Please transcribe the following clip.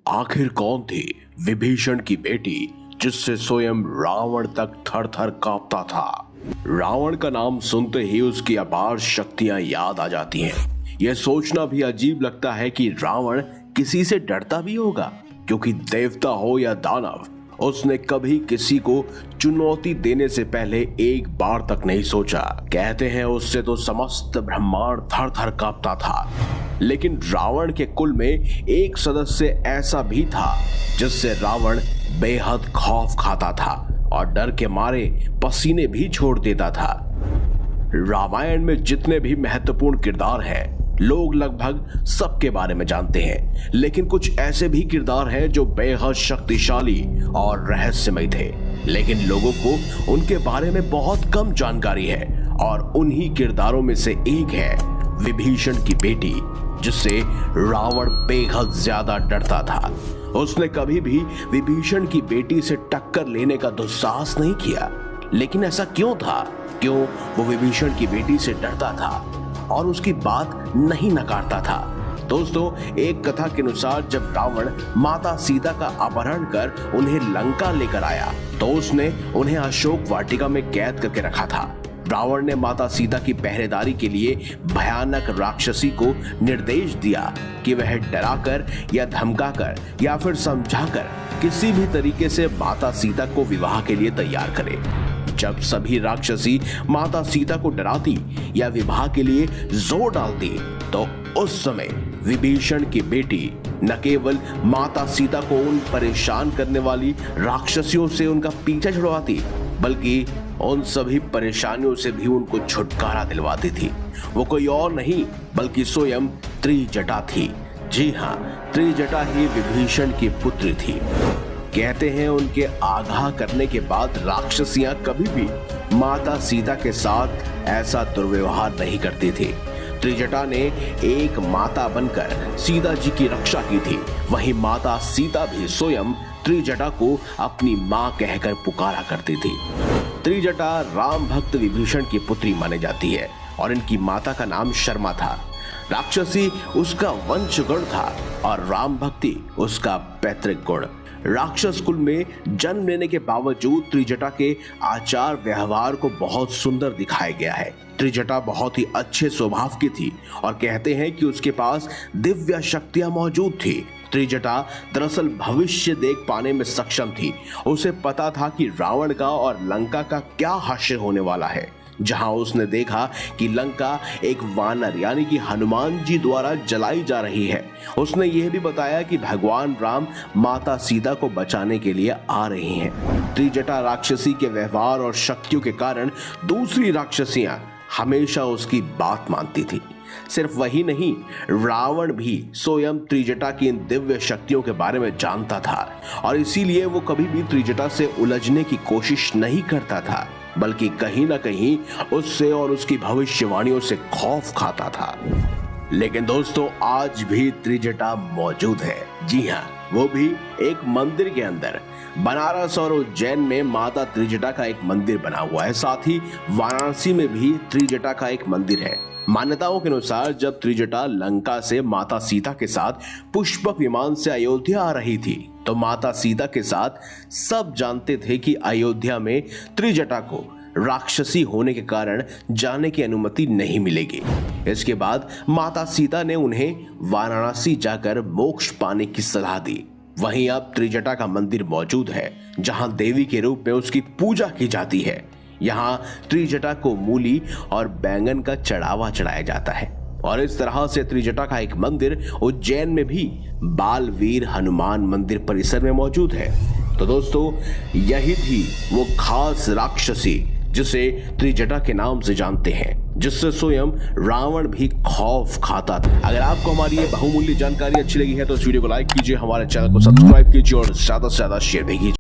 आखिर कौन थी विभीषण की बेटी जिससे स्वयं रावण तक थर थर कांपता था। रावण का नाम सुनते ही उसकी अपार शक्तियां याद आ जाती हैं। यह सोचना भी अजीब लगता है कि रावण किसी से डरता भी होगा, क्योंकि देवता हो या दानव, उसने कभी किसी को चुनौती देने से पहले एक बार तक नहीं सोचा। कहते हैं उससे तो समस्त ब्रह्मांड थर थर कांपता था। लेकिन रावण के कुल में एक सदस्य ऐसा भी था जिससे रावण बेहद खौफ खाता था और डर के मारे पसीने भी छोड़ देता था। रामायण में जितने भी महत्वपूर्ण किरदार हैं, लोग लगभग सबके बारे में जानते हैं, लेकिन कुछ ऐसे भी किरदार हैं जो बेहद शक्तिशाली और रहस्यमय थे, लेकिन लोगों को उनके बारे में बहुत कम जानकारी है। और उन्हीं किरदारों में से एक है विभीषण की बेटी, जिससे रावण बेहद ज्यादा डरता था। उसने कभी भी विभीषण की बेटी से टक्कर लेने का दुस्साहस नहीं किया। लेकिन ऐसा क्यों था? क्यों वो विभीषण की बेटी से डरता था और उसकी बात नहीं नकारता था? दोस्तों, एक कथा के अनुसार जब रावण माता सीता का अपहरण कर उन्हें लंका लेकर आया, तो उसने उन्हें अशोक वाटिका में कैद करके रखा था। रावण ने माता सीता की पहरेदारी के लिए भयानक राक्षसी को निर्देश दिया कि वह डराकर या धमकाकर या फिर समझाकर किसी भी तरीके से माता सीता को विवाह के लिए तैयार करे। जब सभी राक्षसी माता सीता को डराती या विवाह के लिए जोर डालती, तो उस समय विभीषण की बेटी न केवल माता सीता को उन परेशान करने वाली राक्षसियों से उनका पीछा छुड़वाती, बल्कि उन सभी परेशानियों से भी उनको छुटकारा दिलवाती थी। वो कोई और नहीं बल्कि स्वयं त्रिजटा थी। जी हाँ, त्रिजटा ही विभीषण की पुत्री थी। कहते हैं उनके आगाह करने के बाद राक्षसियां कभी भी माता सीता के साथ ऐसा दुर्व्यवहार नहीं करती थी। त्रिजटा ने एक माता बनकर सीता जी की रक्षा की थी। वहीं माता सीता भी स्वयं त्रिजटा को अपनी मां कहकर पुकारा करती थी। त्रिजटा राम भक्त विभीषण की पुत्री मानी जाती है और इनकी माता का नाम शर्मा था। राक्षसी उसका वंशगण था और राम भक्ति उसका पैतृक गुण। राक्षस कुल में जन्म लेने के बावजूद त्रिजटा के आचार व्यवहार को बहुत सुंदर दिखाया गया है। त्रिजटा बहुत ही अच्छे स्वभाव की थी और कहते हैं कि उसके पास दिव्य शक्तियां मौजूद थी। त्रिजटा दरअसल भविष्य देख पाने में सक्षम थी। उसे पता था कि रावण का और लंका का क्या हश्र होने वाला है। जहां उसने देखा कि लंका एक वानर यानी कि हनुमान जी द्वारा जलाई जा रही है, उसने यह भी बताया कि भगवान राम माता सीता को बचाने के लिए आ रहे हैं। त्रिजटा राक्षसी के व्यवहार और शक्तियों के कारण दूसरी राक्षसियां हमेशा उसकी बात मानती थी। सिर्फ वही नहीं, रावण भी स्वयं त्रिजटा की इन दिव्य शक्तियों के बारे में जानता था और इसीलिए वो कभी भी त्रिजटा से उलझने की कोशिश नहीं करता था, बल्कि कहीं ना कहीं उससे और उसकी भविष्यवाणियों से खौफ खाता था। लेकिन दोस्तों, आज भी त्रिजटा मौजूद है। जी हाँ, वो भी एक मंदिर के अंदर। बनारस और उज्जैन में माता त्रिजटा का एक मंदिर बना हुआ है। साथ ही वाराणसी में भी त्रिजटा का एक मंदिर है। मान्यताओं के अनुसार जब त्रिजटा लंका से माता सीता के साथ पुष्पक विमान से अयोध्या आ रही थी, तो माता सीता के साथ सब जानते थे कि अयोध्या में त्रिजटा को राक्षसी होने के कारण जाने की अनुमति नहीं मिलेगी। इसके बाद माता सीता ने उन्हें वाराणसी जाकर मोक्ष पाने की सलाह दी। वहीं अब त्रिजटा का मंदिर मौजूद है, जहां देवी के रूप में उसकी पूजा की जाती है। यहाँ त्रिजटा को मूली और बैंगन का चढ़ावा चढ़ाया जाता है। और इस तरह से त्रिजटा का एक मंदिर उज्जैन में भी बालवीर हनुमान मंदिर परिसर में मौजूद है। तो दोस्तों, यही थी वो खास राक्षसी जिसे त्रिजटा के नाम से जानते हैं, जिससे स्वयं रावण भी खौफ खाता था। अगर आपको हमारी ये बहुमूल्य जानकारी अच्छी लगी है तो इस वीडियो को लाइक कीजिए, हमारे चैनल को सब्सक्राइब कीजिए और ज्यादा से ज्यादा शेयर भी कीजिए।